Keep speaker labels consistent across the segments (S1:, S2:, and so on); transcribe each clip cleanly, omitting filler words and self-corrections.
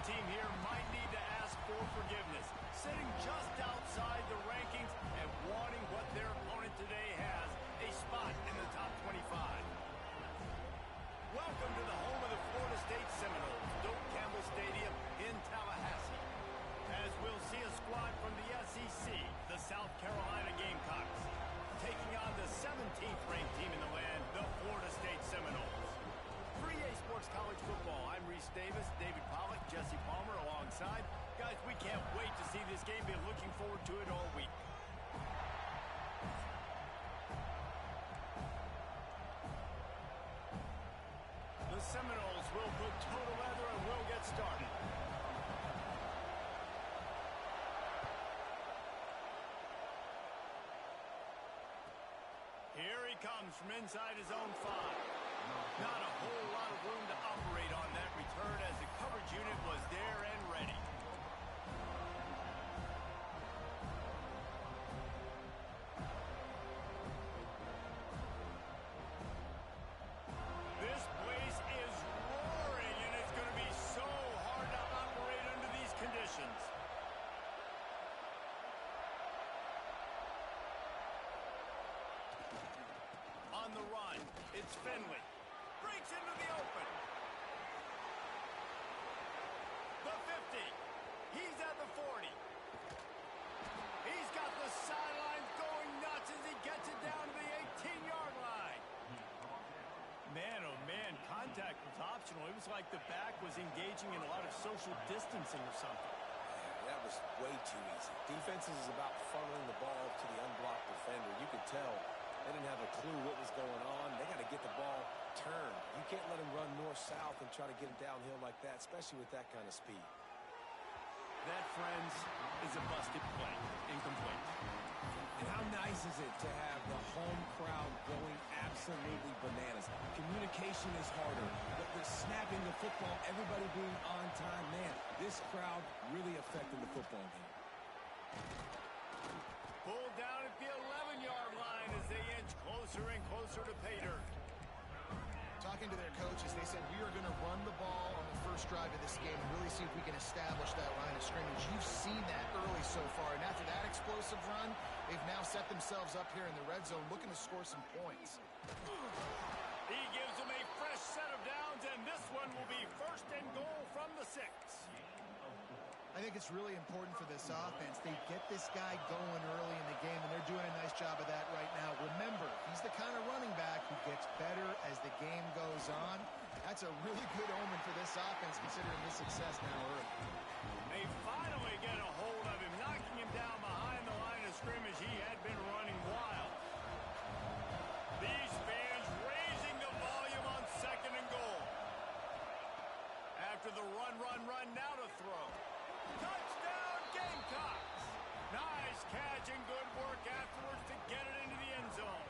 S1: team here might need to ask for forgiveness, sitting just outside the rankings and wanting what their opponent today has, a spot in the top 25. Welcome to the home of the Florida State Seminoles, Doak Campbell Stadium in Tallahassee. As we'll see a squad from the SEC, the South Carolina Gamecocks, taking on the 17th ranked team in the land, the Florida State Seminoles. For EA Sports College Football, I'm Reese Davis, David Pollack, Jesse Palmer alongside. Guys, we can't wait to see this game. Been looking forward to it all week. The Seminoles will put total leather and we'll get started. Here he comes from inside his own 5. Not a whole lot of room to operate on that return as the coverage unit was there and ready. This place is roaring, and it's going to be so hard to operate under these conditions. On the run, it's Finley. Breaks into the open. The 50. He's at the 40. He's got the sidelines going nuts as he gets it down to the 18-yard line. Man, oh man, contact was optional. It was like the back was engaging in a lot of social distancing or something.
S2: That was way too easy. Defenses is about funneling the ball to the unblocked defender. You could tell they didn't have a clue what was going on. They got to get the ball turned. You can't let him run north-south and try to get him downhill like that, especially with that kind of speed.
S1: That, friends, is a busted play. Incomplete.
S2: And how nice is it to have the home crowd going absolutely bananas? Communication is harder, but the snapping the football, everybody being on time, man, this crowd really affecting the football game.
S1: Pulled down at the 11-yard line as they inch closer and closer to pay dirt.
S3: Talking to their coaches, they said we are going to run the ball on the first drive of this game and really see if we can establish that line of scrimmage. You've seen that early so far, and after that explosive run, they've now set themselves up here in the red zone looking to score some points.
S1: He gives them a fresh set of downs, and this one will be first and goal from the 6.
S3: I think it's really important for this offense. They get this guy going early in the game, and they're doing a nice job of that right now. Remember, he's the kind of running back who gets better as the game goes on. That's a really good omen for this offense, considering his success now early.
S1: They finally get a hold of him, knocking him down behind the line of scrimmage. He had been running wild. These fans raising the volume on second and goal. After the run, now to throw. Touchdown, Gamecocks! Nice catch and good work afterwards to get it into the end zone.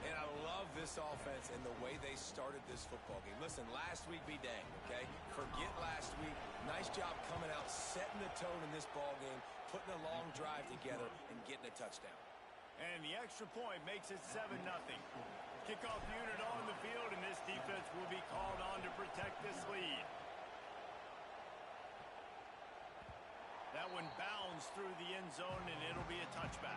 S2: And I love this offense and the way they started this football game. Listen, last week be dang, okay? Forget last week. Nice job coming out, setting the tone in this ball game, putting a long drive together, and getting a touchdown.
S1: And the extra point makes it 7-0. Kickoff unit on the field, and this defense will be called on to protect this lead. That one bounds through the end zone, and it'll be a touchback.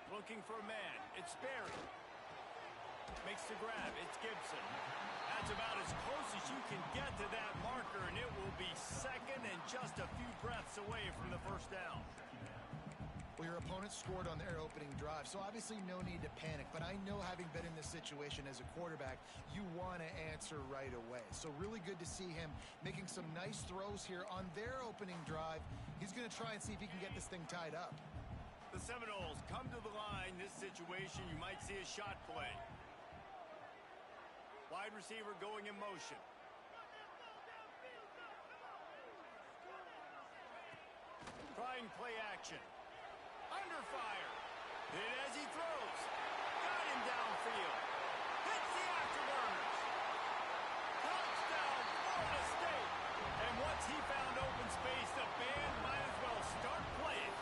S1: Looking for a man. It's Berry. Makes the grab. It's Gibson. That's about as close as you can get to that marker, and it will be second and just a few breaths away from the first down.
S3: Well, your opponent scored on their opening drive, so obviously no need to panic. But I know, having been in this situation as a quarterback, you want to answer right away. So really good to see him making some nice throws here on their opening drive. He's going to try and see if he can get this thing tied up.
S1: The Seminoles come to the line. This situation, you might see a shot play. Wide receiver going in motion. Trying play action. Under fire. Hit as he throws. Got him downfield. Once he found open space, the band might as well start playing.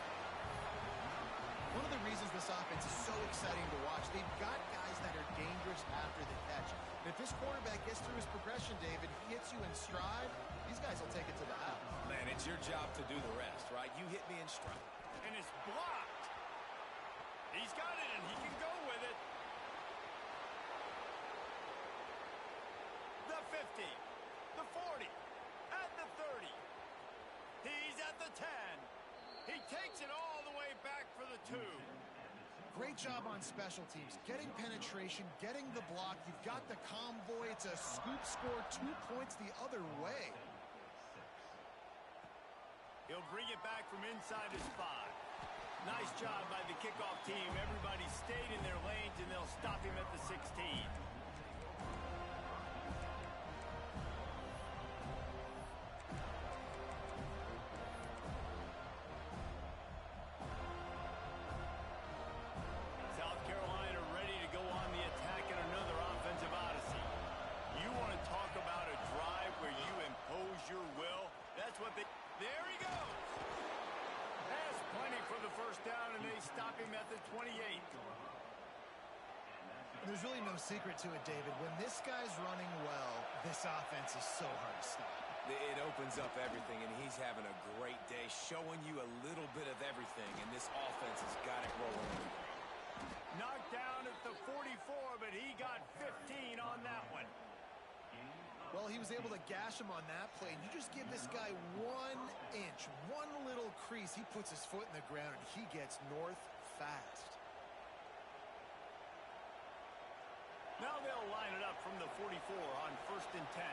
S3: One of the reasons this offense is so exciting to watch, they've got guys that are dangerous after the catch. And if this quarterback gets through his progression, David, he hits you in stride, these guys will take it to the house.
S2: Man, it's your job to do the rest, right? You hit me in stride.
S1: And it's blocked. He's got it, and he can go with it. The 50, the 40, and the 30. He's at the 10. He takes it all the way back for the 2.
S3: Great job on special teams. Getting penetration, getting the block. You've got the convoy. It's a scoop score, 2 points the other way.
S1: He'll bring it back from inside his 5. Nice job by the kickoff team. Everybody stayed in their lanes, and they'll stop him at the 16. South Carolina ready to go on the attack in another offensive odyssey. You want to talk about a drive where you impose your will? That's what they... There he goes! Has plenty for the first down, and they stop him at the 28.
S3: There's really no secret to it, David. When this guy's running well, this offense is so hard to stop.
S2: It opens up everything, and he's having a great day, showing you a little bit of everything, and this offense has got it rolling.
S1: Knocked down at the 44, but he got 15 on that one.
S3: Well, he was able to gash him on that play. And you just give this guy 1 inch, one little crease. He puts his foot in the ground, and he gets north fast.
S1: Now they'll line it up from the 44 on 1st and 10.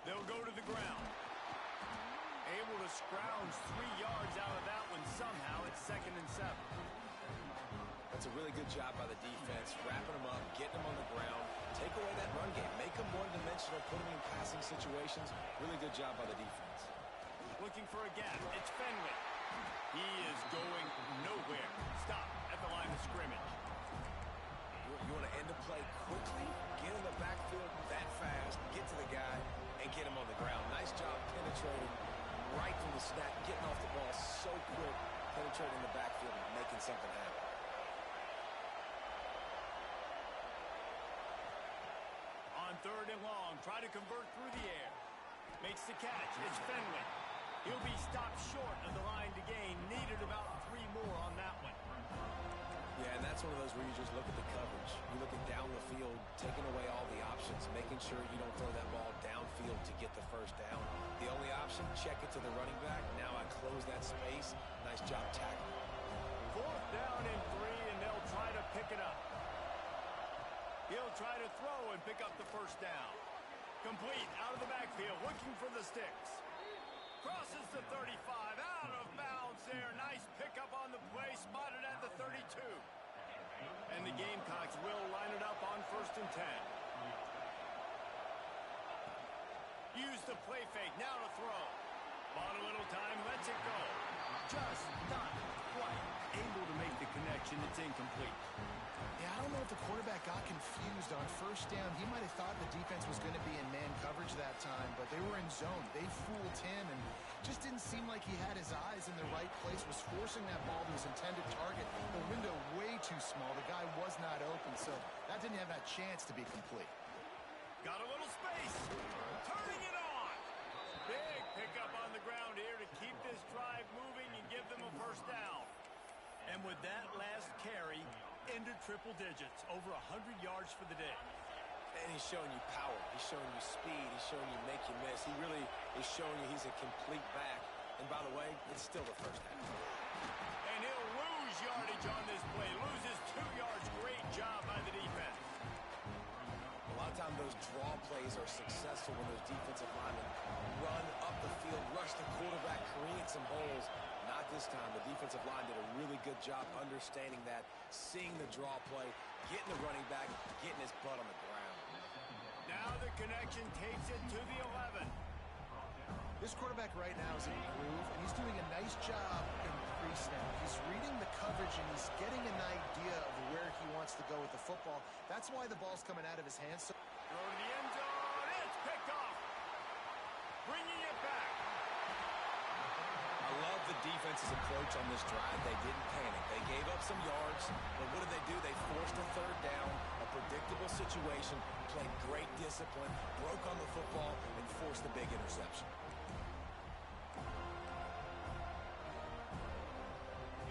S1: They'll go to the ground. Able to scrounge 3 yards out of that one somehow. It's 2nd and 7.
S2: That's a really good job by the defense, wrapping them up, getting them on the ground, take away that run game, make them one-dimensional, put them in passing situations. Really good job by the defense.
S1: Looking for a gap. It's Fenwick. He is going nowhere. Stop at the line of scrimmage.
S2: You want to end the play quickly, get in the backfield that fast, get to the guy, and get him on the ground. Nice job penetrating right from the snap, getting off the ball so quick, penetrating the backfield and making something happen.
S1: On 3rd and long, try to convert through the air. Makes the catch. It's Fenwick. He'll be stopped short of the line to gain. Needed about 3 more on that one.
S2: Yeah, and that's one of those where you just look at the coverage. You're looking down the field, taking away all the options, making sure you don't throw that ball downfield to get the first down. The only option, check it to the running back. Now I close that space. Nice job tackling.
S1: 4th down and 3, and they'll try to pick it up. He'll try to throw and pick up the first down. Complete out of the backfield, looking for the sticks. Crosses the 35, out of bounds there. Nice pickup on the play, spotted at the 32. And the Gamecocks will line it up on 1st and 10. Use the play fake, now to throw. Bought a little time, lets it go. Just not quite able to make the connection. It's incomplete.
S3: Yeah, I don't know if the quarterback got confused on 1st down. He might have thought the defense was going to be in man coverage that time, but they were in zone. They fooled him and just didn't seem like he had his eyes in the right place, was forcing that ball to his intended target. The window way too small. The guy was not open, so that didn't have that chance to be complete.
S1: Got a little space. Turning it on. Big pickup on the ground here to keep this drive moving and give them a first down. And with that last carry, into triple digits, over 100 yards for the day.
S2: And he's showing you power. He's showing you speed. He's showing you make you miss. He really is showing you he's a complete back. And by the way, it's still the first half.
S1: And he'll lose yardage on this play. Loses 2 yards. Great job by the defense.
S2: A lot of times those draw plays are successful when those defensive linemen run up the field, rush the quarterback, create some holes. Not this time. The defensive line did a really good job understanding that, seeing the draw play, getting the running back, getting his butt on the ground.
S1: Now the connection takes it to the 11.
S3: This quarterback right now is in a groove, and he's doing a nice job pre-snap. He's reading the coverage and he's getting an idea of where he wants to go with the football. That's why the ball's coming out of his hands.
S1: Throw to the end zone. It's picked off. Bringing it back.
S2: I love the defense's approach on this drive. They didn't panic. They gave up some yards, but what did they do? They forced a third down, a predictable situation, played great discipline, broke on the football, and forced a big interception.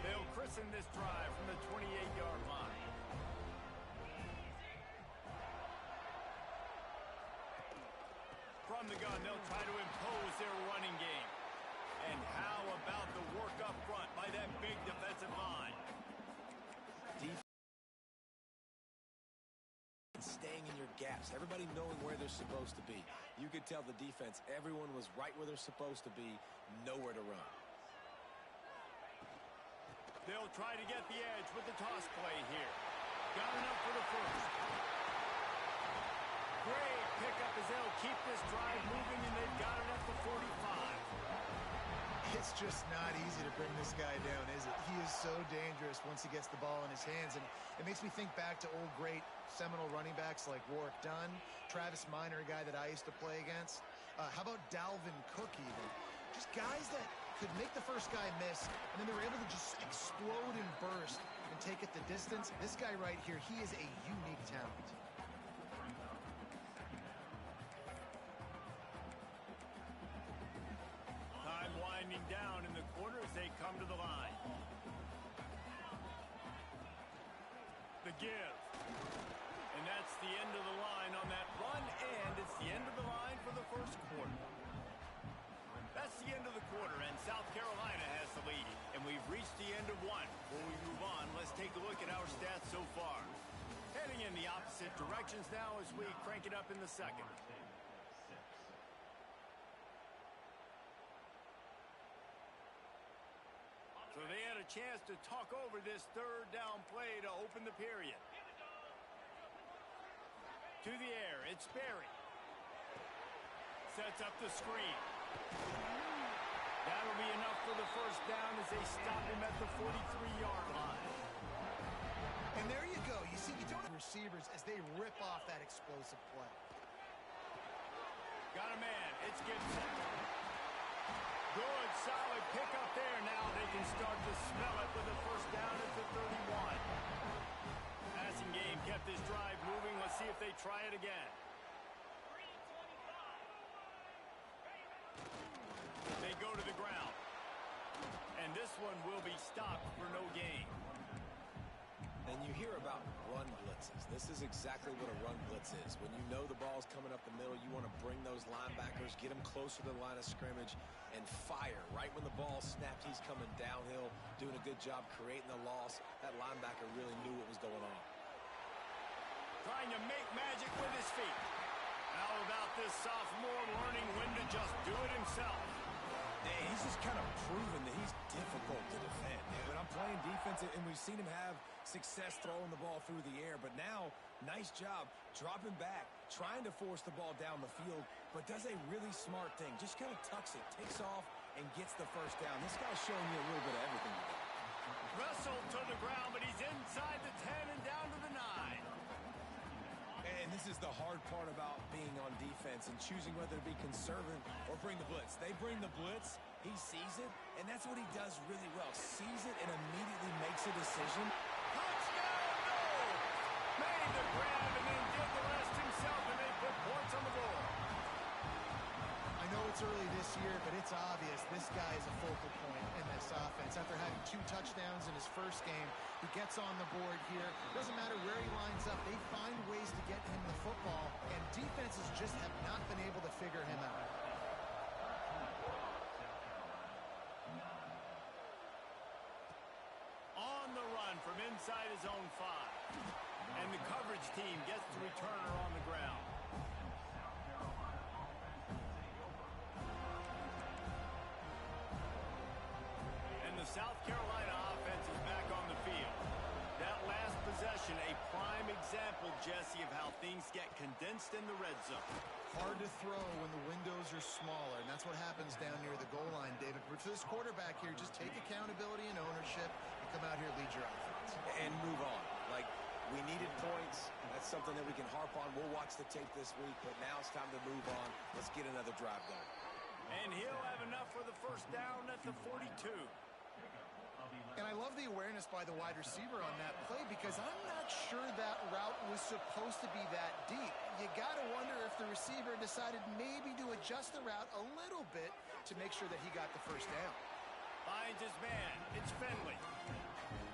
S1: They'll christen this drive from the 28-yard line. From the gun, they'll try to impose their running game. And how about the work up front by that big defensive line?
S2: Staying in your gaps, everybody knowing where they're supposed to be. You could tell the defense, everyone was right where they're supposed to be, nowhere to run.
S1: They'll try to get the edge with the toss play here. Got enough for the first. Great pickup as they'll keep this drive moving, and they've got it at the 45.
S3: It's just not easy to bring this guy down, is it? He is so dangerous once he gets the ball in his hands, and it makes me think back to old great seminal running backs like Warwick Dunn, Travis Minor, a guy that I used to play against. How about Dalvin Cook even? Just guys that could make the first guy miss, and then they were able to just explode and burst and take it the distance. This guy right here, he is a unique talent.
S1: Time winding down in the corner as they come to the line. The give. And that's the end of the line on that run, and it's the end of the line for the first quarter. That's the end of the quarter, and South Carolina has the lead. And we've reached the end of one. Before we move on, let's take a look at our stats so far. Heading in the opposite directions now as we crank it up in the second. So they had a chance to talk over this third down play to open the period. To the air, it's Berry. Sets up the screen. That'll be enough for the first down as they stop him at the 43-yard line.
S3: And there you go. You see, you don't have receivers as they rip off that explosive play.
S1: Got a man. It's Gibson. Good, solid pickup there. Now they can start to smell it with a first down at the 31. Passing game kept this drive moving. Let's see if they try it again. They go to the ground. And this one will be stopped for no gain.
S2: And you hear about run blitzes. This is exactly what a run blitz is. When you know the ball's coming up the middle, you want to bring those linebackers, get them closer to the line of scrimmage, and fire. Right when the ball snapped, he's coming downhill, doing a good job creating the loss. That linebacker really knew what was going on.
S1: Trying to make magic with his feet. How about this sophomore learning when to just do it himself?
S2: He's just kind of proven that he's difficult to defend. When I'm playing defense, and we've seen him have success throwing the ball through the air, but now, nice job dropping back, trying to force the ball down the field, but does a really smart thing. Just kind of tucks it, takes off, and gets the first down. This guy's showing you a little bit of everything.
S1: Wrestled to the ground, but he's inside the 10 and down to the 9.
S2: And this is the hard part about being on defense and choosing whether to be conservative or bring the blitz. They bring the blitz, he sees it, and that's what he does really well. Sees it and immediately makes a decision.
S1: Touchdown, no! Made the grab and then did the rest himself, and they put points on the board.
S3: I know it's early this year, but it's obvious this guy is a focal point in this offense. After having 2 touchdowns in his first game, he gets on the board here. Doesn't matter where he lines up. They find ways to get him the football, and defenses just have not been able to figure him out.
S1: On the run from inside his own 5. And the coverage team gets the returner on the ground. The South Carolina offense is back on the field. That last possession, a prime example, Jesse, of how things get condensed in the red zone.
S3: Hard to throw when the windows are smaller, and that's what happens down near the goal line, David. But for this quarterback here, just take accountability and ownership and come out here and lead your offense.
S2: And move on. Like, we needed points. That's something that we can harp on. We'll watch the tape this week, but now it's time to move on. Let's get another drive going.
S1: And he'll have enough for the first down at the 42.
S3: And I love the awareness by the wide receiver on that play because I'm not sure that route was supposed to be that deep. You got to wonder if the receiver decided maybe to adjust the route a little bit to make sure that he got the first down.
S1: Finds his man. It's Finley.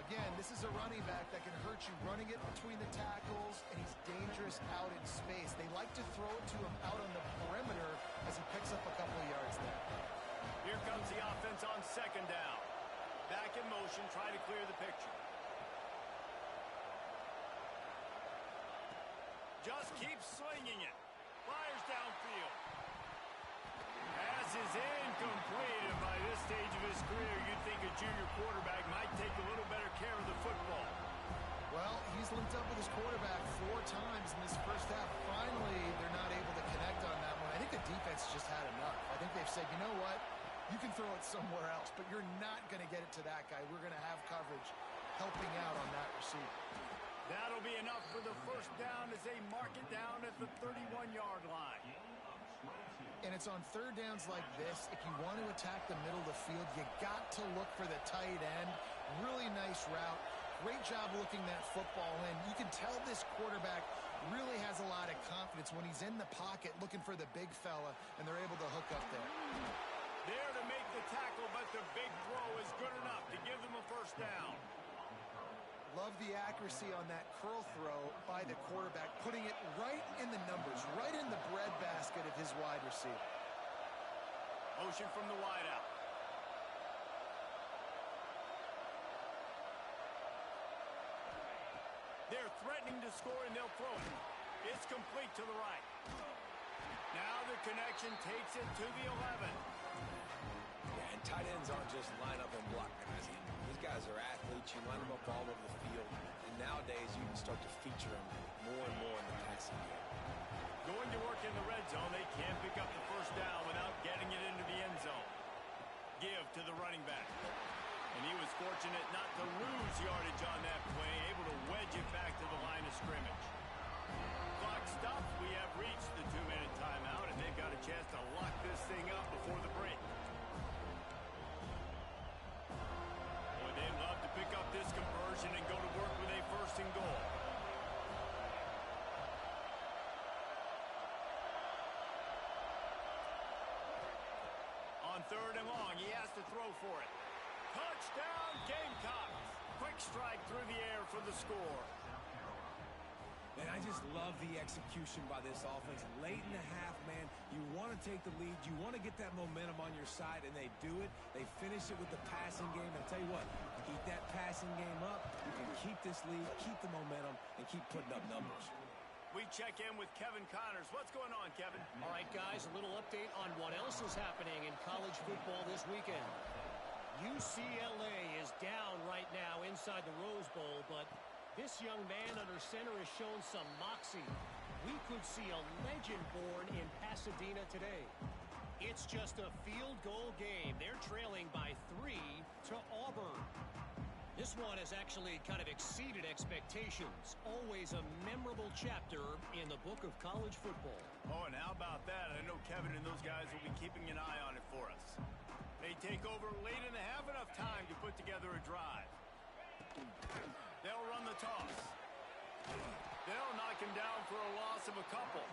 S3: Again, this is a running back that can hurt you running it between the tackles, and he's dangerous out in space. They like to throw it to him out on the perimeter as he picks up a couple of yards there.
S1: Here comes the offense on second down. Back in motion, trying to clear the picture. Just keeps slinging it. Fires downfield. Pass is incomplete, and by this stage of his career, you'd think a junior quarterback might take a little better care of the football.
S3: Well, he's linked up with his quarterback 4 times in this first half. Finally, they're not able to connect on that one. I think the defense just had enough. I think they've said, you know what? You can throw it somewhere else, but you're not going to get it to that guy. We're going to have coverage helping out on that receiver.
S1: That'll be enough for the first down as they mark it down at the 31-yard line.
S3: And it's on third downs like this. If you want to attack the middle of the field, you got to look for the tight end. Really nice route. Great job looking that football in. You can tell this quarterback really has a lot of confidence when he's in the pocket looking for the big fella, and they're able to hook up there.
S1: There to make the tackle, but the big throw is good enough to give them a first down.
S3: Love the accuracy on that curl throw by the quarterback, putting it right in the numbers, right in the breadbasket of his wide receiver.
S1: Motion from the wideout. They're threatening to score, and they'll throw it. It's complete to the right. Now the connection takes it to the 11.
S2: Yeah, and tight ends aren't just line up and block guys. These guys are athletes. You line them up all over the field. And nowadays, you can start to feature them more and more in the passing game.
S1: Going to work in the red zone, they can't pick up the first down without getting it into the end zone. Give to the running back. And he was fortunate not to lose yardage on that play, able to wedge it back to the line of scrimmage. Clock stops. We have reached the 2-minute timeout, and they've got a chance to lock this thing up before the break. Boy, they'd love to pick up this conversion and go to work with a first and goal. On third and long, he has to throw for it. Touchdown, Gamecocks. Quick strike through the air for the score.
S2: Man, I just love the execution by this offense. Late in the half, man, you want to take the lead. You want to get that momentum on your side, and they do it. They finish it with the passing game. And I'll tell you what, keep that passing game up. You can keep this lead, keep the momentum, and keep putting up numbers.
S1: We check in with Kevin Connors. What's going on, Kevin?
S4: All right, guys, a little update on what else is happening in college football this weekend. UCLA is down right now inside the Rose Bowl, but this young man under center has shown some moxie. We could see a legend born in Pasadena today. It's just a field goal game. They're trailing by 3 to Auburn. This one has actually kind of exceeded expectations. Always a memorable chapter in the book of college football.
S1: Oh, and how about that? I know Kevin and those guys will be keeping an eye on it for us. They take over late and they have enough time to put together a drive. They'll run the toss. They'll knock him down for a loss of a couple.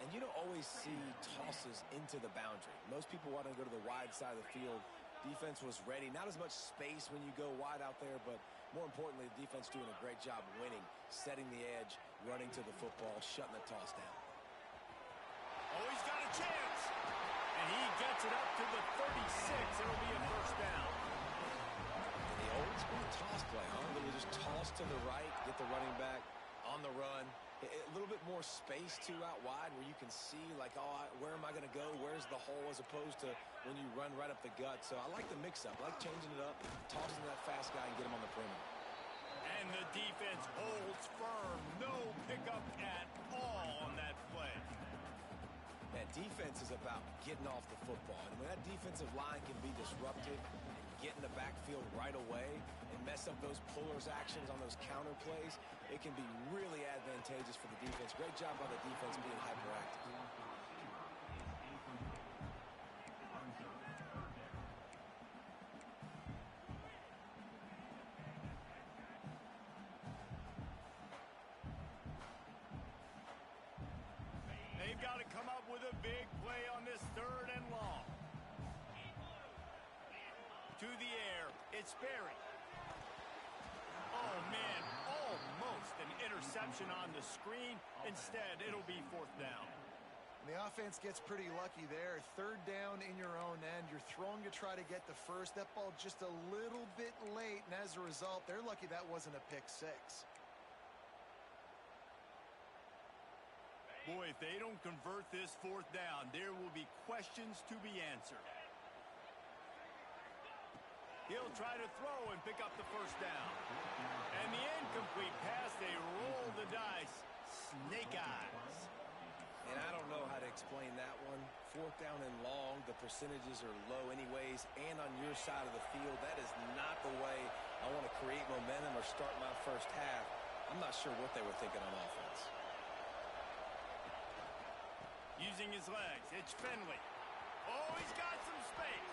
S2: And you don't always see tosses into the boundary. Most people want to go to the wide side of the field. Defense was ready. Not as much space when you go wide out there, but more importantly, the defense doing a great job winning, setting the edge, running to the football, shutting the toss down.
S1: Oh, he's got a chance. And he gets it up to the 36. It'll be a first down.
S2: The old school toss play, huh? Literally just toss to the right, get the running back on the run. A little bit more space, too, out wide where you can see, like, oh, where am I going to go? Where's the hole as opposed to when you run right up the gut. So I like the mix-up. I like changing it up, tossing that fast guy and get him on the perimeter.
S1: And the defense holds firm. No pickup at all on that play.
S2: is about getting off the football. And when that defensive line can be disrupted and get in the backfield right away and mess up those pullers actions on those counter plays, it can be really advantageous for the defense. Great job by the defense being hyperactive.
S1: They've got to come up with a big play on this 3rd and long. To the air, it's Berry. Oh, man, almost an interception on the screen. Instead, it'll be 4th down.
S3: The offense gets pretty lucky there. 3rd down in your own end. You're throwing to try to get the first. That ball just a little bit late, and as a result, they're lucky that wasn't a pick 6.
S1: Boy, if they don't convert this 4th down, there will be questions to be answered. He'll try to throw and pick up the 1st down. And the incomplete pass, they roll the dice. Snake eyes.
S2: And I don't know how to explain that one. 4th down and long, the percentages are low anyways, and on your side of the field, that is not the way I want to create momentum or start my first half. I'm not sure what they were thinking on offense.
S1: Using his legs, it's Finley. Oh, he's got some space.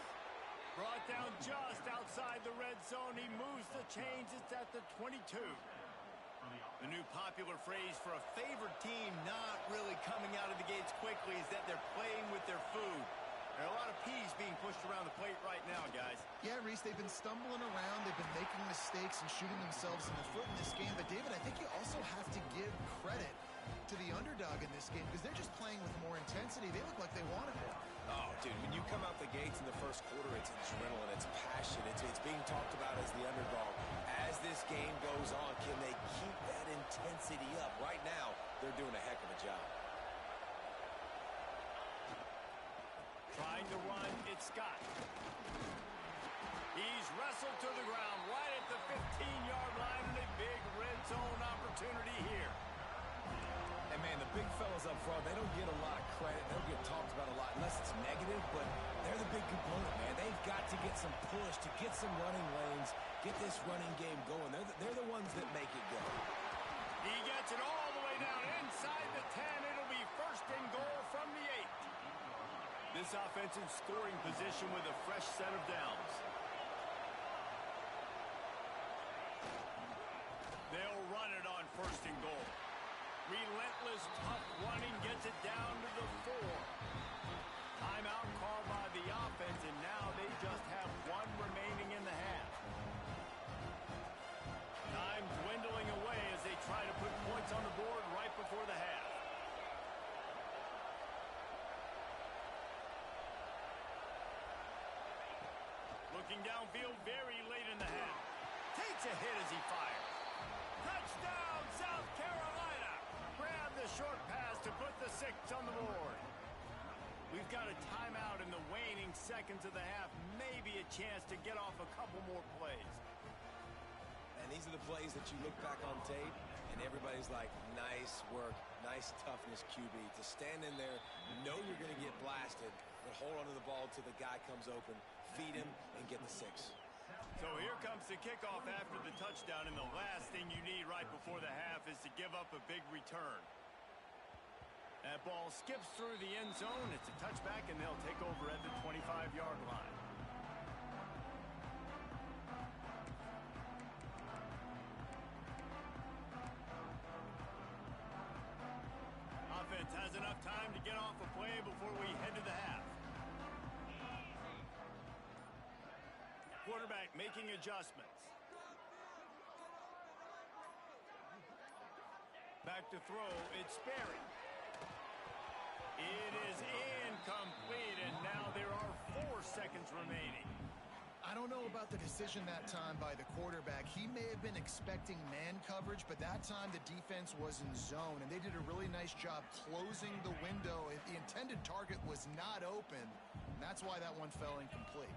S1: Brought down just outside the red zone. He moves the chains. It's at the 22. The new popular phrase for a favored team not really coming out of the gates quickly is that they're playing with their food. There are a lot of peas being pushed around the plate right now, guys.
S3: Yeah, Reese, they've been stumbling around. They've been making mistakes and shooting themselves in the foot in this game. But, David, I think you also have to give credit to the underdog in this game because they're just playing with more intensity. They look like they wanted it.
S2: Oh, dude, when you come out the gates in the first quarter, it's adrenaline, it's passion, it's being talked about as the underdog. As this game goes on, can they keep that intensity up? Right now, they're doing a heck of a job.
S1: Trying to run, it's Scott. He's wrestled to the ground right at the 15-yard line, and a big red zone opportunity here.
S2: And, man, the big fellas up front, they don't get a lot of credit. They don't get talked about a lot unless it's negative, but they're the big component, man. They've got to get some push, to get some running lanes, get this running game going. They're the ones that make it go.
S1: He gets it all the way down inside the 10. It'll be 1st and goal from the 8. This offense in scoring position with a fresh set of downs. They'll run it on 1st and goal. Relentless, tough running gets it down to the 4. Timeout called by the offense, and now they just have 1 remaining in the half. Time dwindling away as they try to put points on the board right before the half. Looking downfield very late in the half. Takes a hit as he fires. Touchdown, South Carolina! Grab the short pass to put the 6 on the board. We've got a timeout in the waning seconds of the half. Maybe a chance to get off a couple more plays.
S2: And these are the plays that you look back on tape, and everybody's like, nice work, nice toughness, QB. To stand in there, know you're going to get blasted, but hold onto the ball until the guy comes open, feed him, and get the 6.
S1: So here comes the kickoff after the touchdown, and the last thing you need right before the half is to give up a big return. That ball skips through the end zone. It's a touchback, and they'll take over at the 25-yard line. Offense has enough time to get off a play before we head to the half. Quarterback making adjustments. Back to throw, it's Sperry. It is incomplete, and now there are 4 seconds remaining.
S3: I don't know about the decision that time by the quarterback. He may have been expecting man coverage, but that time the defense was in zone, and they did a really nice job closing the window. The intended target was not open, and that's why that one fell incomplete.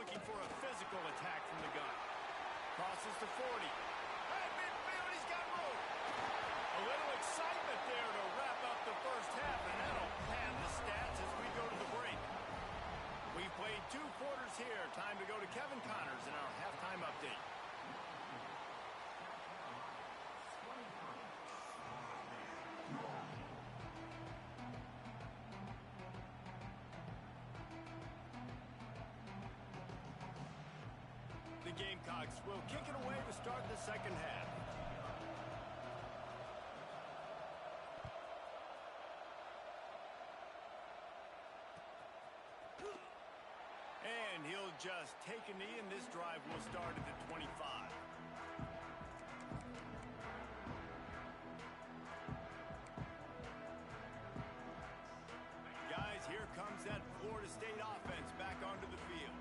S1: looking for a physical attack from the gun. Crosses to 40. Hey, midfield, he's got room. A little excitement there to wrap up the first half, and that'll pad the stats as we go to the break. We've played 2 quarters here. Time to go to Kevin Connors in our halftime update. The Gamecocks will kick it away to start the second half. And he'll just take a knee, and this drive will start at the 25. Guys, here comes that Florida State offense back onto the field.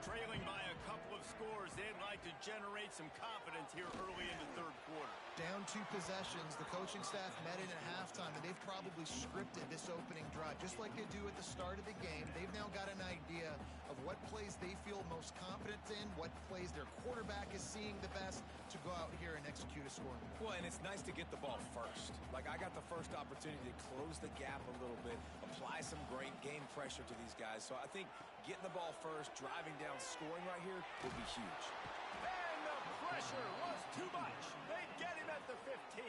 S1: Trailing by a couple of scores, they'd like to generate some confidence here early in the third quarter.
S3: Down 2 possessions, the coaching staff met in at halftime, and they've probably scripted this opening drive. Just like they do at the start of the game, they've now got an idea of what plays they feel most confident in, what plays their quarterback is seeing the best to go out here and execute a scoring.
S2: Well, and it's nice to get the ball first. Like, I got the first opportunity to close the gap a little bit, apply some great game pressure to these guys. So I think getting the ball first, driving down, scoring right here would be huge.
S1: And the pressure was too much. They get him at the 15.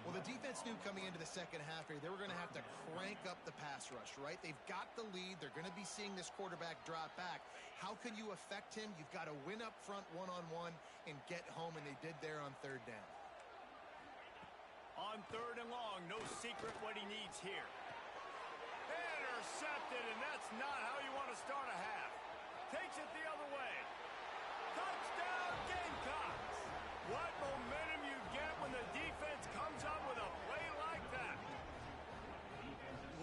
S3: Well, the defense knew coming into the second half here, they were going to have to crank up the pass rush, right? They've got the lead. They're going to be seeing this quarterback drop back. How can you affect him? You've got to win up front one-on-one and get home, and they did there on third down.
S1: On third and long, no secret what he needs here. Intercepted, and that's not how you want to start a half. Takes it the other way. Touchdown, Gamecocks! What momentum you get when the defense comes up with a play like that.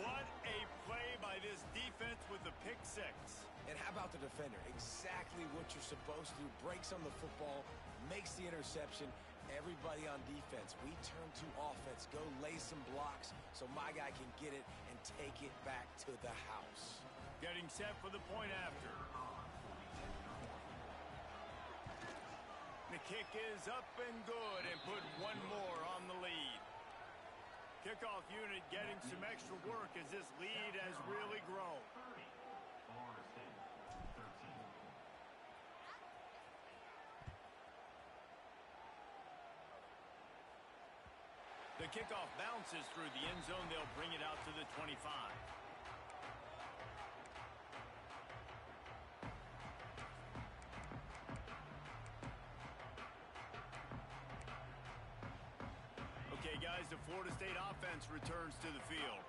S1: What a play by this defense with the pick 6.
S2: And how about the defender? Exactly what you're supposed to do. Breaks on the football, makes the interception. Everybody on defense, we turn to offense. Go lay some blocks so my guy can get it and take it back to the house.
S1: Getting set for the point after. The kick is up and good, and put one more on the lead. Kickoff unit getting some extra work as this lead has really grown. The kickoff bounces through the end zone. They'll bring it out to the 25. Okay, guys, the Florida State offense returns to the field.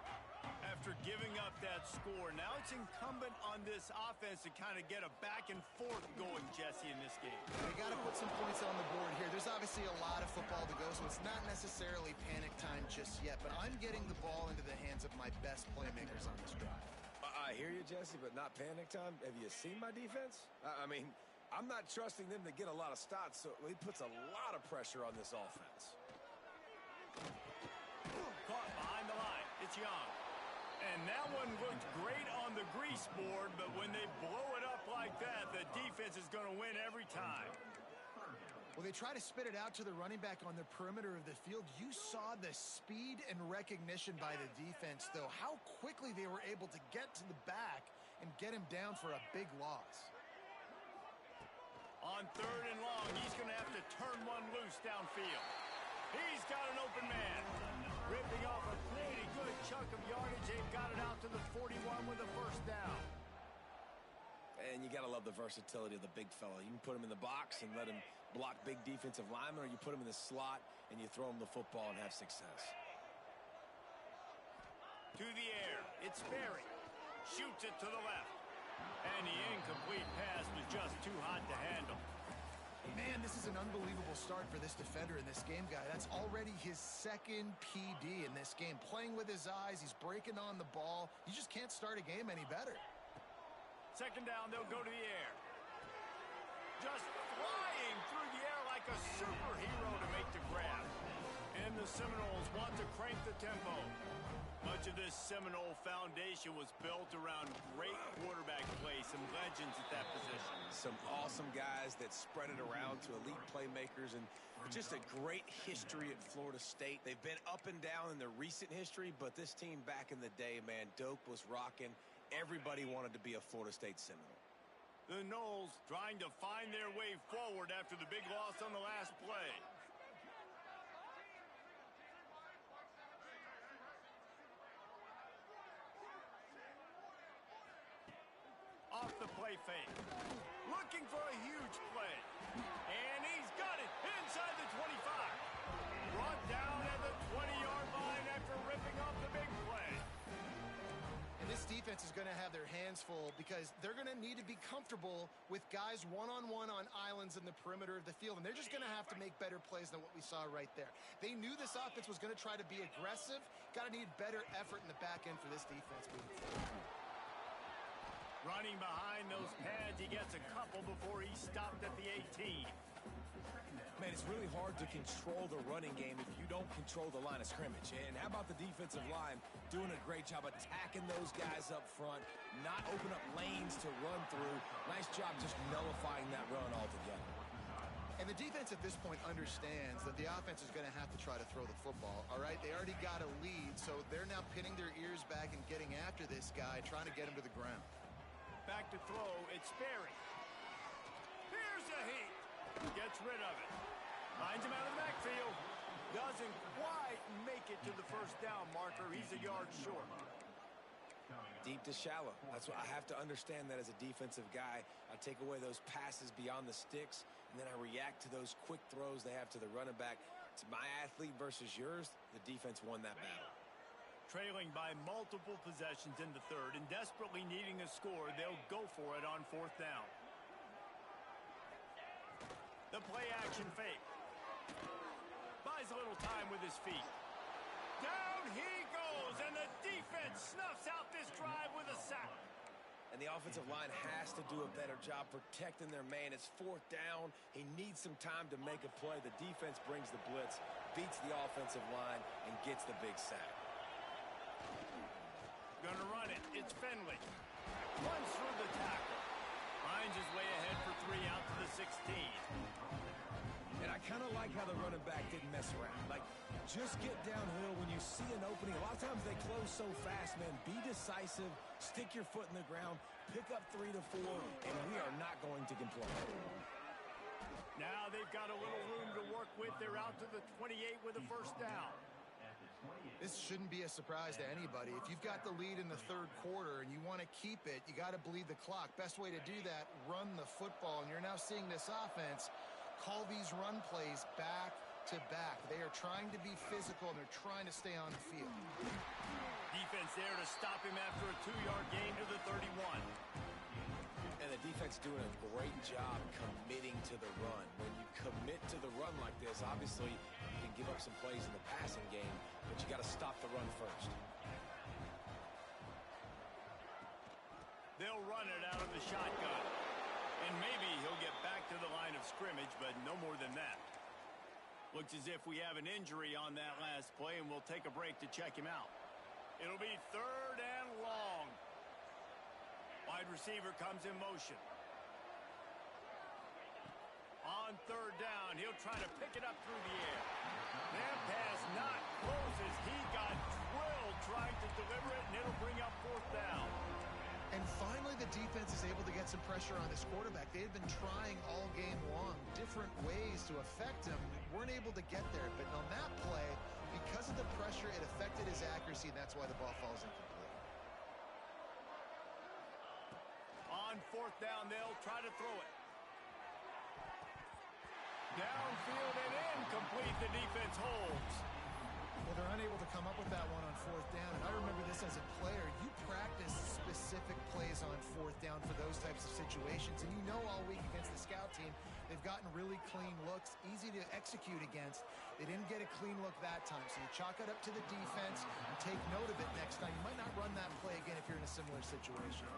S1: After giving up that score, now it's incumbent on this offense to kind of get a back and forth going, Jesse, in this game.
S3: They got to put some points on the board here. There's obviously a lot of football to go, so it's not necessarily panic time just yet, but I'm getting the ball into the hands of my best playmakers on this drive.
S2: I hear you, Jesse, but not panic time. Have you seen my defense? I mean, I'm not trusting them to get a lot of stops, so he puts a lot of pressure on this offense.
S1: Caught behind the line. It's Young. And that one looked great on the grease board, but when they blow it up like that, the defense is going to win every time.
S3: Well, they try to spit it out to the running back on the perimeter of the field. You saw the speed and recognition by the defense, though. How quickly they were able to get to the back and get him down for a big loss.
S1: On third and long, he's going to have to turn one loose downfield. He's got an open man. Ripping off a pretty good chunk of yardage. They've got it out to the 41 with a first down.
S2: And you got to love the versatility of the big fella. You can put him in the box and let him block big defensive linemen, or you put him in the slot and you throw him the football and have success.
S1: To the air. It's Berry. Shoots it to the left. And the incomplete pass was just too hot to handle.
S3: Man, this is an unbelievable start for this defender in this game, guy. That's already his second PD in this game. Playing with his eyes, he's breaking on the ball. You just can't start a game any better.
S1: Second down, they'll go to the air. Just flying through the air like a superhero to make the grab. And the Seminoles want to crank the tempo. Much of this Seminole foundation was built around great quarterback play, some legends at that position.
S2: Some awesome guys that spread it around to elite playmakers, and just a great history at Florida State. They've been up and down in their recent history, but this team back in the day, man, Doak was rocking. Everybody wanted to be a Florida State Seminole.
S1: The Noles trying to find their way forward after the big loss on the last play. Off the play fake. Looking for a huge play. And he's got it inside the 25. Brought down at the 20-yard line after ripping off the big play.
S3: And this defense is going to have their hands full because they're going to need to be comfortable with guys one-on-one on islands in the perimeter of the field. And they're just going to have to make better plays than what we saw right there. They knew this offense was going to try to be aggressive. Got to need better effort in the back end for this defense moving forward.
S1: Running behind those pads, he gets a couple before he stopped at the 18.
S2: Man, it's really hard to control the running game if you don't control the line of scrimmage. And how about the defensive line doing a great job attacking those guys up front, not open up lanes to run through. Nice job just nullifying that run altogether.
S3: And the defense at this point understands that the offense is going to have to try to throw the football, all right? They already got a lead, so they're now pinning their ears back and getting after this guy, trying to get him to the ground.
S1: Back to throw, it's Sperry. Here's a heat. Gets rid of it. Finds him out of the backfield. Doesn't quite make it to the first down marker. He's a yard short.
S2: Deep to shallow. That's what I have to understand that as a defensive guy. I take away those passes beyond the sticks, and then I react to those quick throws they have to the running back. It's my athlete versus yours. The defense won that battle.
S1: Trailing by multiple possessions in the third and desperately needing a score, they'll go for it on fourth down. The play action fake. Buys a little time with his feet. Down he goes, and the defense snuffs out this drive with a sack.
S2: And the offensive line has to do a better job protecting their man. It's fourth down. He needs some time to make a play. The defense brings the blitz, beats the offensive line, and gets the big sack.
S1: Gonna run it. It's Finley. Runs through the tackle. Finds his way ahead for 3 out to the 16.
S2: And I kind of like how the running back didn't mess around. Like, just get downhill when you see an opening. A lot of times they close so fast, man. Be decisive. Stick your foot in the ground. Pick up 3 to 4, and we are not going to complain.
S1: Now they've got a little room to work with. They're out to the 28 with a first down.
S3: This shouldn't be a surprise to anybody. If you've got the lead in the third quarter and you want to keep it, you got to bleed the clock. Best way to do that, run the football. And you're now seeing this offense call these run plays back to back. They are trying to be physical, and they're trying to stay on the field.
S1: Defense there to stop him after a 2-yard gain to the 31.
S2: And the defense doing a great job committing to the run. When you commit to the run like this, obviously you can give up some plays in the passing game, but you got to stop the run first.
S1: They'll run it out of the shotgun. And maybe he'll get back to the line of scrimmage, but no more than that. Looks as if we have an injury on that last play, and we'll take a break to check him out. It'll be 3rd and long. Wide receiver comes in motion. On 3rd down, he'll try to pick it up through the air. That pass not close as he got drilled trying to deliver it, and it'll bring up 4th down.
S3: And finally, the defense is able to get some pressure on this quarterback. They had been trying all game long different ways to affect him. Weren't able to get there, but on that play, because of the pressure, it affected his accuracy, and that's why the ball falls incomplete.
S1: On 4th down, they'll try to throw it. Downfield and incomplete. The defense holds.
S3: Well, they're unable to come up with that one on 4th down. And I remember this as a player. You practice specific plays on 4th down for those types of situations. And you know all week against the scout team, they've gotten really clean looks, easy to execute against. They didn't get a clean look that time. So you chalk it up to the defense and take note of it next time. You might not run that play again if you're in a similar situation.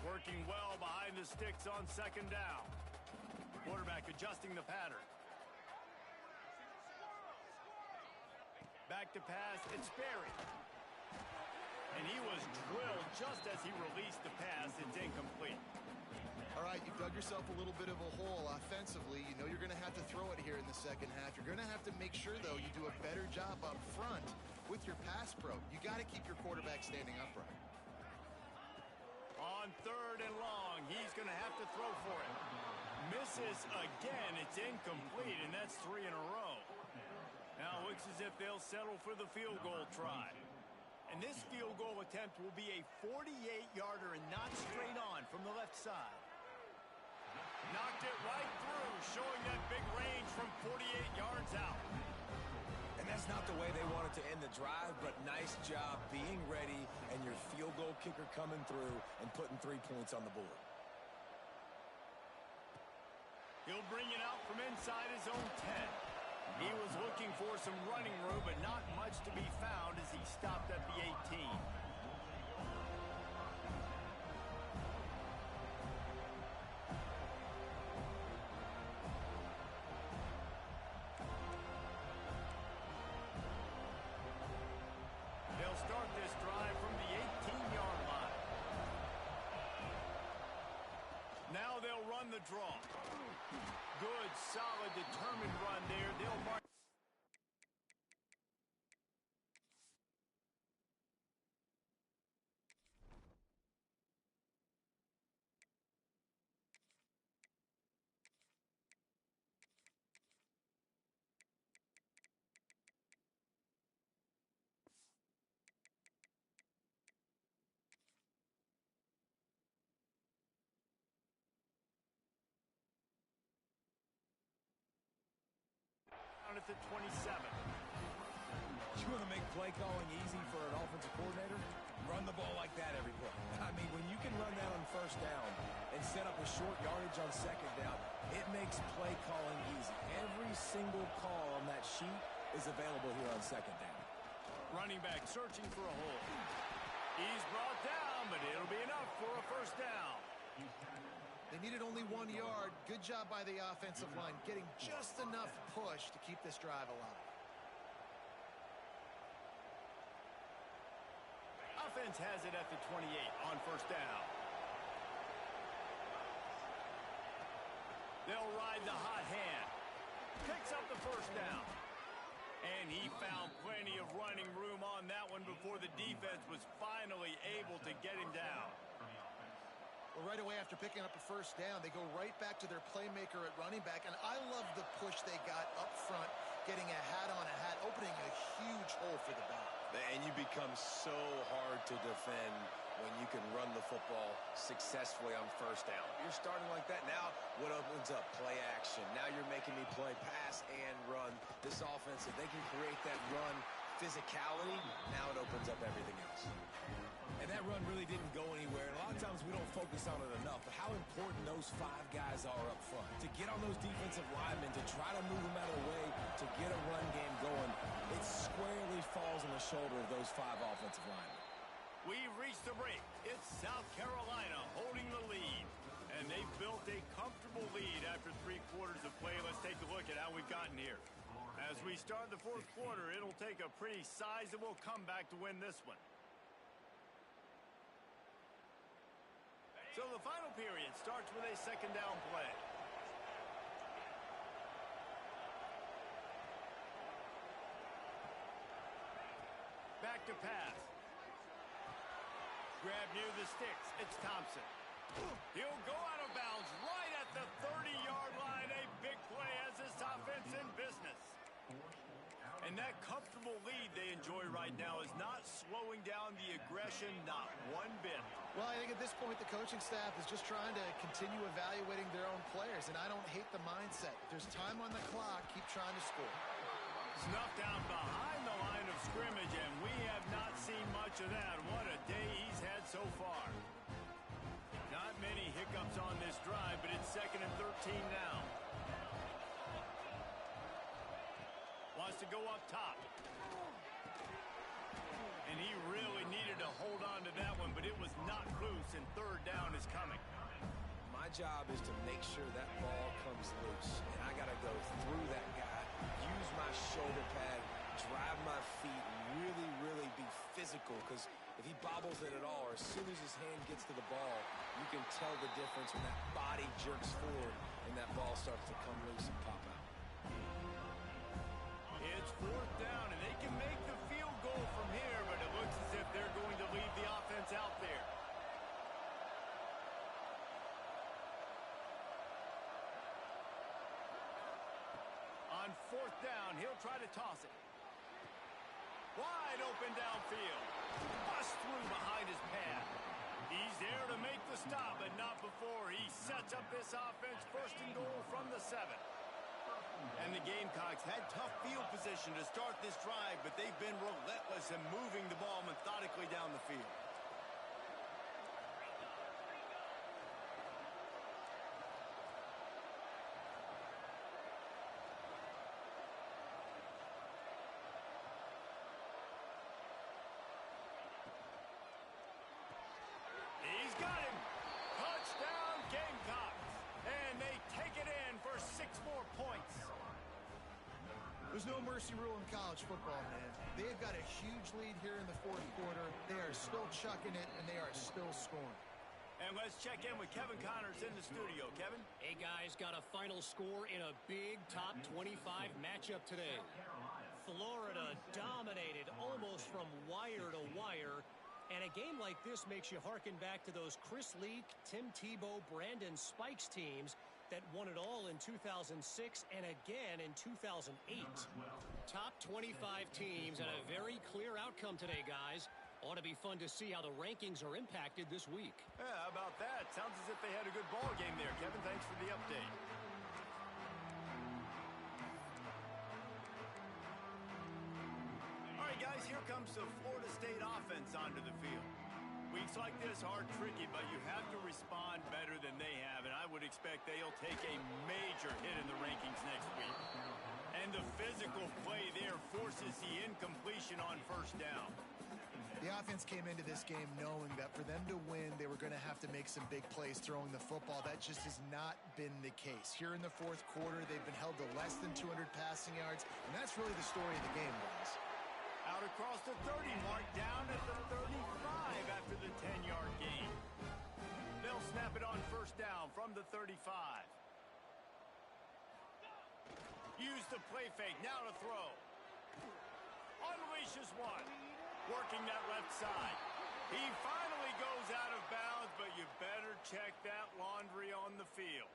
S1: Working well behind the the sticks on second down. Quarterback adjusting the pattern. Back to pass, it's Berry. And he was drilled just as he released the pass. It's incomplete.
S3: All right, you've dug yourself a little bit of a hole offensively. You know you're going to have to throw it here in the second half. You're going to have to make sure, though, you do a better job up front with your pass pro. You got to keep your quarterback standing upright.
S1: On third and long, he's going to have to throw for it. Misses again. It's incomplete, and that's 3 in a row. Now it looks as if they'll settle for the field goal try. And this field goal attempt will be a 48-yarder and not straight on from the left side. Knocked it right through, showing that big range from 48 yards out.
S2: And that's not the way they wanted to end the drive, but nice job being ready and your field goal kicker coming through and putting 3 points on the board.
S1: He'll bring it out from inside his own 10. He was looking for some running room, but not much to be found as he stopped at the 18. They'll start this drive from the 18-yard line. Now they'll run the draw. Good, solid, determined run there. They'll mark. At the 27.
S2: You want to make play calling easy for an offensive coordinator? Run the ball like that every play. I mean, when you can run that on first down and set up a short yardage on second down, it makes play calling easy. Every single call on that sheet is available here on second down.
S1: Running back searching for a hole. He's brought down, but it'll be enough for a first down.
S3: They needed only 1 yard. Good job by the offensive line, getting just enough push to keep this drive alive.
S1: Offense has it at the 28 on first down. They'll ride the hot hand. Picks up the first down. And he found plenty of running room on that one before the defense was finally able to get him down.
S3: Well, right away after picking up a first down, they go right back to their playmaker at running back. And I love the push they got up front, getting a hat on a hat, opening a huge hole for the back.
S2: And you become so hard to defend when you can run the football successfully on first down. You're starting like that. Now what opens up? Play action. Now you're making me play pass and run. This offense, if they can create that run physicality, now it opens up everything else. And that run really didn't go anywhere. And a lot of times we don't focus on it enough, but how important those 5 guys are up front. To get on those defensive linemen, to try to move them out of the way, to get a run game going, it squarely falls on the shoulder of those 5 offensive linemen.
S1: We've reached the break. It's South Carolina holding the lead. And they've built a comfortable lead after 3 quarters of play. Let's take a look at how we've gotten here. As we start the 4th quarter, it'll take a pretty sizable comeback to win this one. So the final period starts with a second down play. Back to pass. Grab near the sticks. It's Thompson. He'll go out of bounds right at the 30-yard line. A big play as this offense in business. And that comfortable lead they enjoy right now is not slowing down the aggression, not one bit.
S3: Well, I think at this point the coaching staff is just trying to continue evaluating their own players, and I don't hate the mindset. If there's time on the clock, keep trying to score.
S1: Snuffed out behind the line of scrimmage, and we have not seen much of that. What a day he's had so far. Not many hiccups on this drive, but it's 2nd and 13 now. Wants to go up top. And he really needed to hold on to that one, but it was not loose, and 3rd down is coming.
S2: My My job is to make sure that ball comes loose, and I got to go through that guy, use my shoulder pad, drive my feet, and really, really be physical, because if he bobbles it at all, or as soon as his hand gets to the ball, you can tell the difference when that body jerks forward and that ball starts to come loose and pop out.
S1: It's fourth down, and they can make the field goal from here, but it looks as if they're going to leave the offense out there. On fourth down, he'll try to toss it. Wide open downfield. Bust through behind his pad. He's there to make the stop, but not before he sets up this offense first and goal from the 7. And the Gamecocks had tough field position to start this drive, but they've been relentless in moving the ball methodically down the field. He's got him. Touchdown, Gamecocks. And they take it in for 6 more points.
S3: There's no mercy rule in college football, man. They've got a huge lead here in the fourth quarter. They are still chucking it, and they are still scoring.
S1: And let's check in with Kevin Connors in the studio. Kevin?
S4: Hey, guys, got a final score in a big top 25 matchup today. Florida dominated almost from wire to wire. And a game like this makes you hearken back to those Chris Leak, Tim Tebow, Brandon Spikes teams that won it all in 2006 and again in 2008. Top 25 teams and a very clear outcome today, guys. Ought to be fun to see how the rankings are impacted this week.
S1: Yeah, how about that? Sounds as if they had a good ball game there, Kevin. Thanks for the update. All right, guys, here comes the Florida State offense onto the field. Weeks like this are tricky, but you have to respond better than they have, and I would expect they'll take a major hit in the rankings next week. And the physical play there forces the incompletion on first down.
S3: The offense came into this game knowing that for them to win, they were going to have to make some big plays throwing the football. That just has not been the case. Here in the fourth quarter, they've been held to less than 200 passing yards, and that's really the story of the game, guys.
S1: Out across the 30 mark, down at the 35 after the 10-yard gain. They'll snap it on first down from the 35. Use the play fake, now to throw. Unleashes one. Working that left side. He finally goes out of bounds, but you better check that laundry on the field.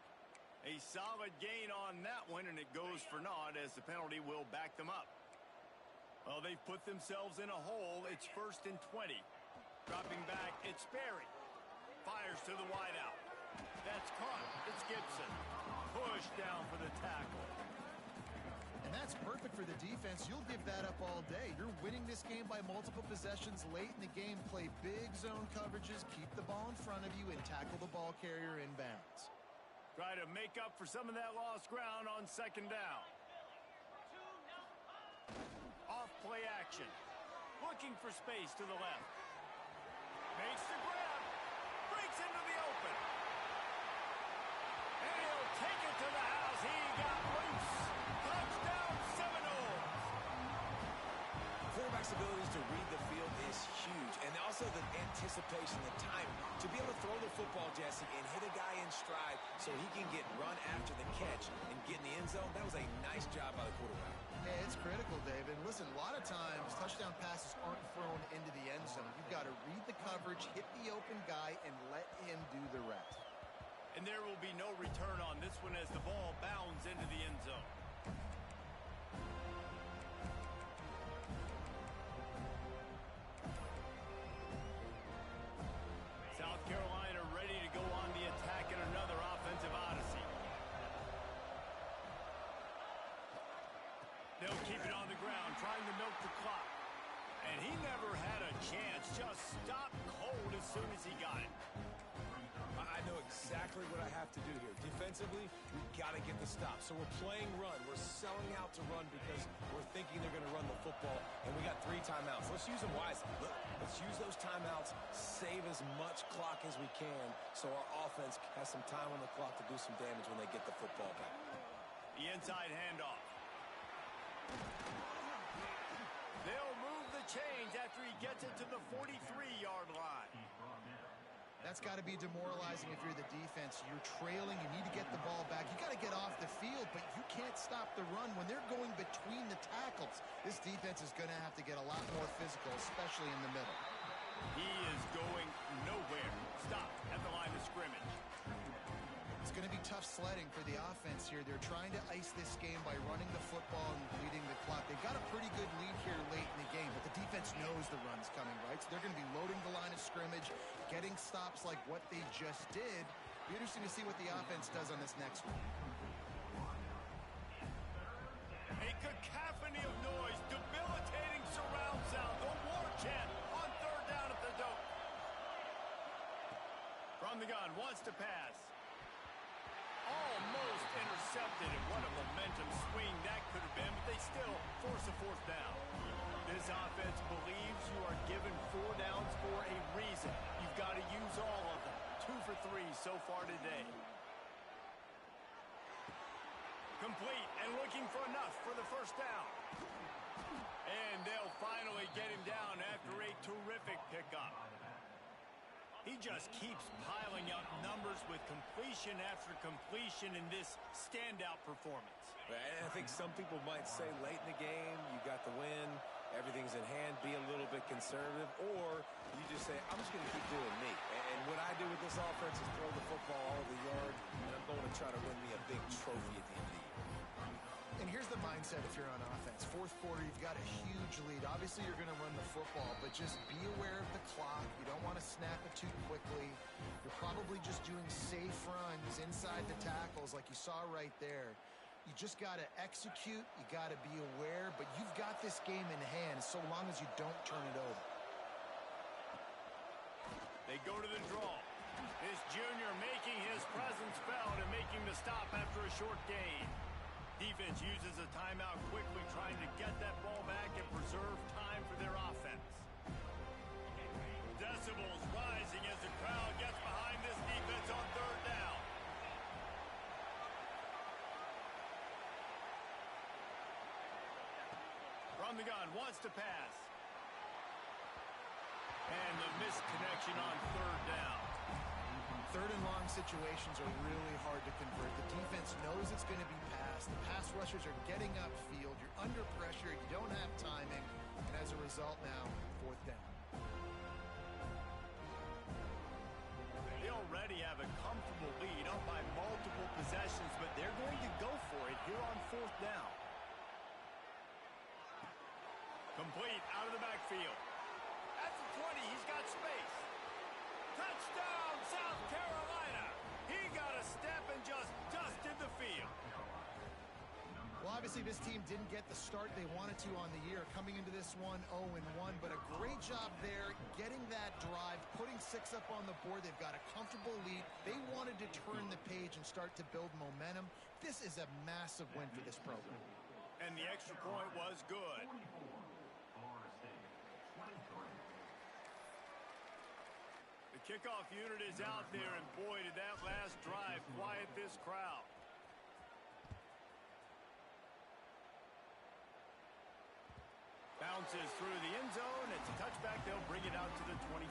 S1: A solid gain on that one, and it goes for naught as the penalty will back them up. Well, they've put themselves in a hole. It's first and 20. Dropping back, it's Berry. Fires to the wideout. That's caught. It's Gibson. Push down for the tackle.
S3: And that's perfect for the defense. You'll give that up all day. You're winning this game by multiple possessions late in the game. Play big zone coverages, keep the ball in front of you, and tackle the ball carrier in bounds.
S1: Try to make up for some of that lost ground on second down. Off play action. Looking for space to the left. Makes the grab. Breaks into the open. And he'll take it to the house. He got loose. Touchdown Seminoles.
S2: Quarterback's abilities to read the field is huge. And also the anticipation, the timing. To be able to throw the football, Jesse, and hit a guy in stride so he can get run after the catch and get in the end zone, that was a nice job by the quarterback.
S3: Yeah, it's critical, David. Listen, a lot of times touchdown passes aren't thrown into the end zone. You've got to read the coverage, hit the open guy, and let him do the rest.
S1: And there will be no return on this one as the ball bounds into the end zone. South Carolina ready to go on the attack in another offensive odyssey. They'll keep it on the ground, trying to milk the clock. And he never had a chance, just stopped cold as soon as he got it.
S2: I know exactly what I have to do here. Defensively, we've got to get the stop. So we're playing run. We're selling out to run because we're thinking they're going to run the football, and we got 3 timeouts. Let's use them wisely. Let's use those timeouts, save as much clock as we can so our offense has some time on the clock to do some damage when they get the football back.
S1: The inside handoff. They'll move the chains after he gets it to the 43-yard line.
S3: That's got to be demoralizing if you're the defense. You're trailing. You need to get the ball back. You got to get off the field, but you can't stop the run when they're going between the tackles. This defense is going to have to get a lot more physical, especially in the middle.
S1: He is going nowhere. Stopped at the line of scrimmage.
S3: It's going to be tough sledding for the offense here. They're trying to ice this game by running the football and leading the clock. They've got a pretty good lead here late in the game, but the defense knows the run's coming, right? So they're going to be loading the line of scrimmage, getting stops like what they just did. Be interesting to see what the offense does on this next one.
S1: A cacophony of noise, debilitating surround sound, the war chant on 3rd down at the dope. From the gun, wants to pass. Almost intercepted, and what a momentum swing that could have been, but they still force a 4th down. This offense believes you are given 4 downs for a reason. You've got to use all of them. 2 for 3 so far today. Complete and looking for enough for the 1st down. And they'll finally get him down after a terrific pickup. He just keeps piling up numbers with completion after completion in this standout performance.
S2: And I think some people might say late in the game, you got the win, everything's in hand, be a little bit conservative, or you just say, I'm just going to keep doing me. And what I do with this offense is throw the football all over the yard, and I'm going to try to win me a big trophy at the end of the year.
S3: And here's the mindset if you're on offense. 4th quarter, you've got a huge lead. Obviously, you're going to run the football, but just be aware of the clock. You don't want to snap it too quickly. You're probably just doing safe runs inside the tackles like you saw right there. You just got to execute. You got to be aware, but you've got this game in hand so long as you don't turn it over.
S1: They go to the draw. This junior making his presence felt and making the stop after a short gain. Defense uses a timeout quickly, trying to get that ball back and preserve time for their offense. Decibels rising as the crowd gets behind this defense on 3rd down. From the gun, wants to pass. And the missed connection on 3rd down.
S3: 3rd and long situations are really hard to convert. The defense knows it's going to be passed. The pass rushers are getting upfield. You're under pressure. You don't have timing. And as a result now, 4th down.
S1: They already have a comfortable lead up by multiple possessions, but they're going to go for it here on 4th down. Complete out of the backfield. At the 20, he's got space. Touchdown, South Carolina. He got a step and just dusted the field.
S3: Well, obviously this team didn't get the start they wanted to on the year, coming into this one 0-1, but a great job there getting that drive, putting 6 up on the board. They've got a comfortable lead. They wanted to turn the page and start to build momentum. This is a massive win for this program.
S1: And the extra point was good. The kickoff unit is out there, and boy, did that last drive quiet this crowd. Bounces through the end zone. It's a touchback. They'll bring it out to the 25.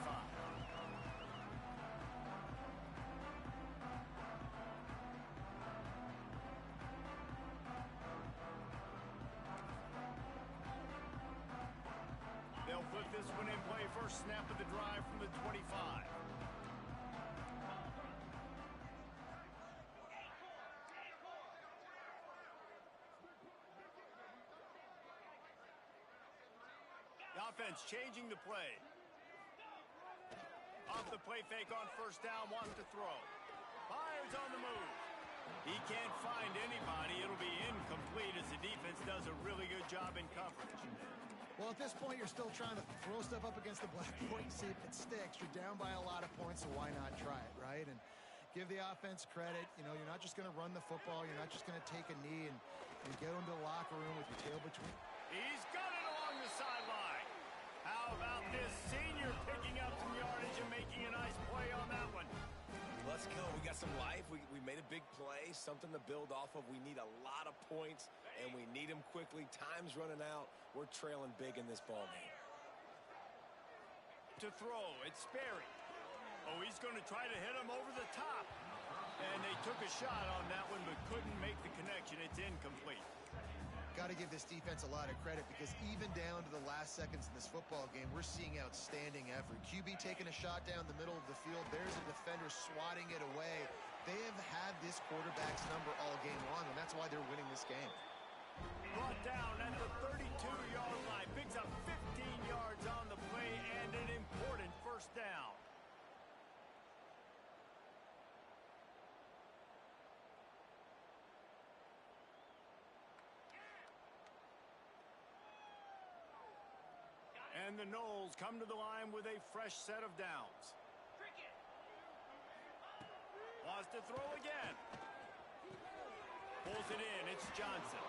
S1: They'll put this one in play. First snap of the drive from the 25. The offense changing the play. Off the play fake on 1st down, wants to throw. Fires on the move. He can't find anybody. It'll be incomplete as the defense does a really good job in coverage.
S3: Well, at this point, you're still trying to throw stuff up against the blackboard and see if it sticks. You're down by a lot of points, so why not try it, right? And give the offense credit. You know, you're not just going to run the football. You're not just going to take a knee and go into the locker room with your tail between.
S1: He's got it along the sideline. How about this senior picking up some yardage and making a nice play on that one?
S2: Let's go. We got some life. We made a big play, something to build off of. We need a lot of points, and we need them quickly. Time's running out. We're trailing big in this ball game.
S1: To throw, it's Sperry. Oh, he's going to try to hit him over the top. And they took a shot on that one, but couldn't make the connection. It's incomplete.
S3: Got to give this defense a lot of credit because even down to the last seconds in this football game, we're seeing outstanding effort. QB taking a shot down the middle of the field. There's a defender swatting it away. They have had this quarterback's number all game long, and that's why they're winning this game.
S1: Brought down at the 32-yard line. Picks up 15 yards on the play and an important first down. And the Noles come to the line with a fresh set of downs. Wants to throw again. Pulls it in. It's Johnson.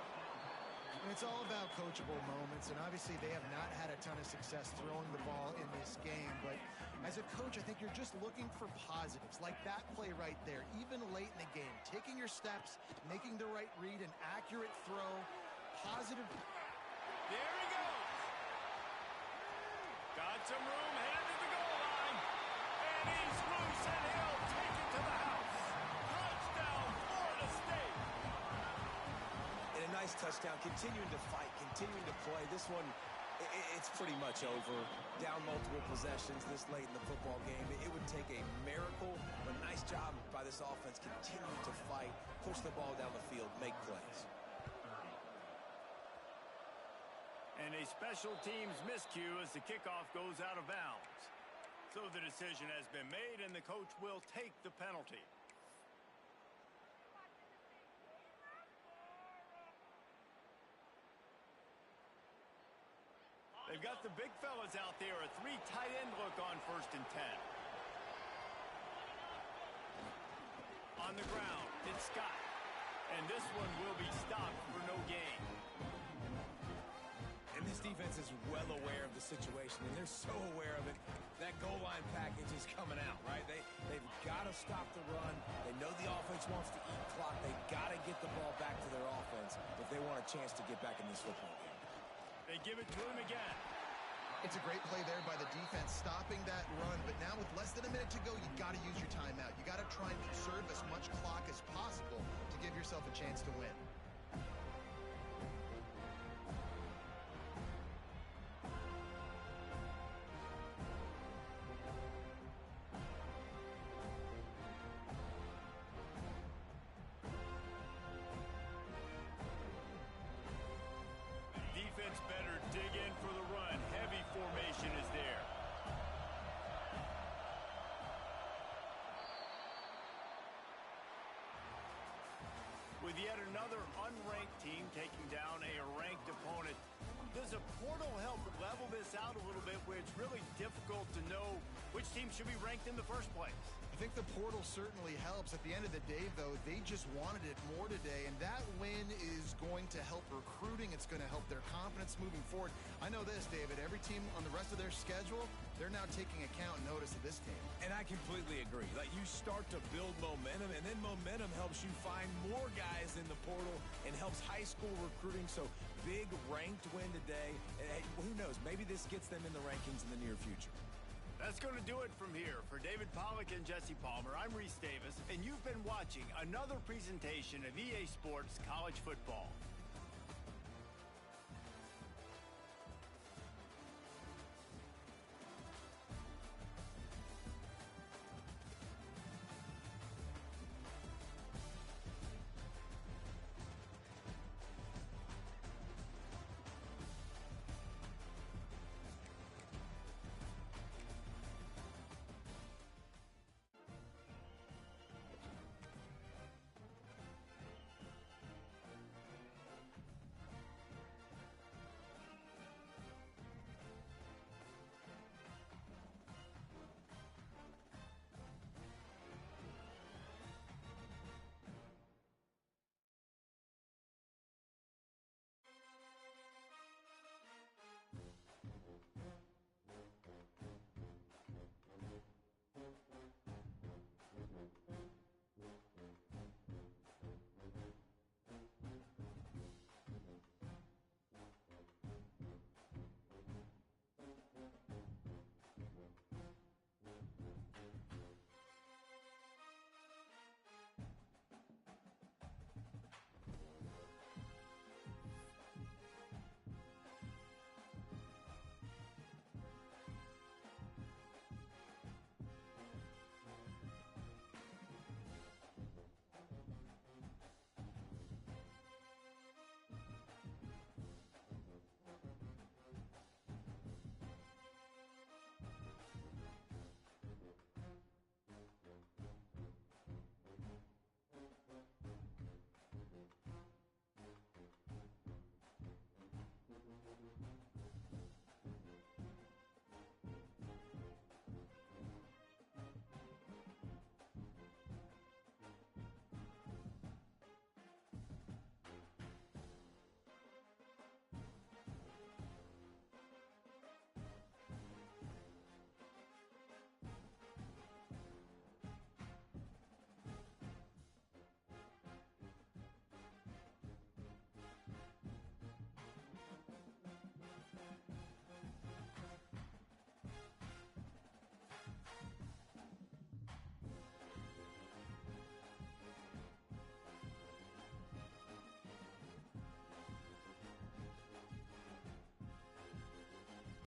S3: And it's all about coachable moments, and obviously they have not had a ton of success throwing the ball in this game. But as a coach, I think you're just looking for positives, like that play right there, even late in the game. Taking your steps, making the right read, an accurate throw, positive.
S1: There he goes. Got some room, headed to the goal line. And he's loose, and he'll take it to the house. Touchdown, Florida State.
S2: And a nice touchdown, continuing to fight, continuing to play. This one, it's pretty much over. Down multiple possessions this late in the football game. It would take a miracle, but nice job by this offense continuing to fight, push the ball down the field, make plays.
S1: And a special teams miscue as the kickoff goes out of bounds. So the decision has been made, and the coach will take the penalty. They've got the big fellas out there, a three tight end look on 1st and 10. On the ground, it's Scott. And this one will be stopped for no gain.
S2: And this defense is well aware of the situation, and they're so aware of it. That goal line package is coming out, right? They've got to stop the run. They know the offense wants to eat clock. They've got to get the ball back to their offense if they want a chance to get back in this football game.
S1: They give it to him again.
S3: It's a great play there by the defense, stopping that run. But now with less than a minute to go, you've got to use your timeout. You got to try and conserve as much clock as possible to give yourself a chance to win.
S1: Defense better dig in for the run. Heavy formation is there. With yet another unranked team taking down a ranked opponent, does a portal help level this out a little bit where it's really difficult to know which team should be ranked in the first place?
S3: I think the portal certainly helps. At the end of the day, though, they just wanted it more today, and that win is going to help recruiting. It's going to help their confidence moving forward. I know this, David. Every team on the rest of their schedule, they're now taking account and notice of this team.
S2: And I completely agree. Like, you start to build momentum, and then momentum helps you find more guys in the portal and helps high school recruiting. So big ranked win today. And who knows? Maybe this gets them in the rankings in the near future.
S1: That's going to do it from here. For David Pollack and Jesse Palmer, I'm Reese Davis, and you've been watching another presentation of EA Sports College Football.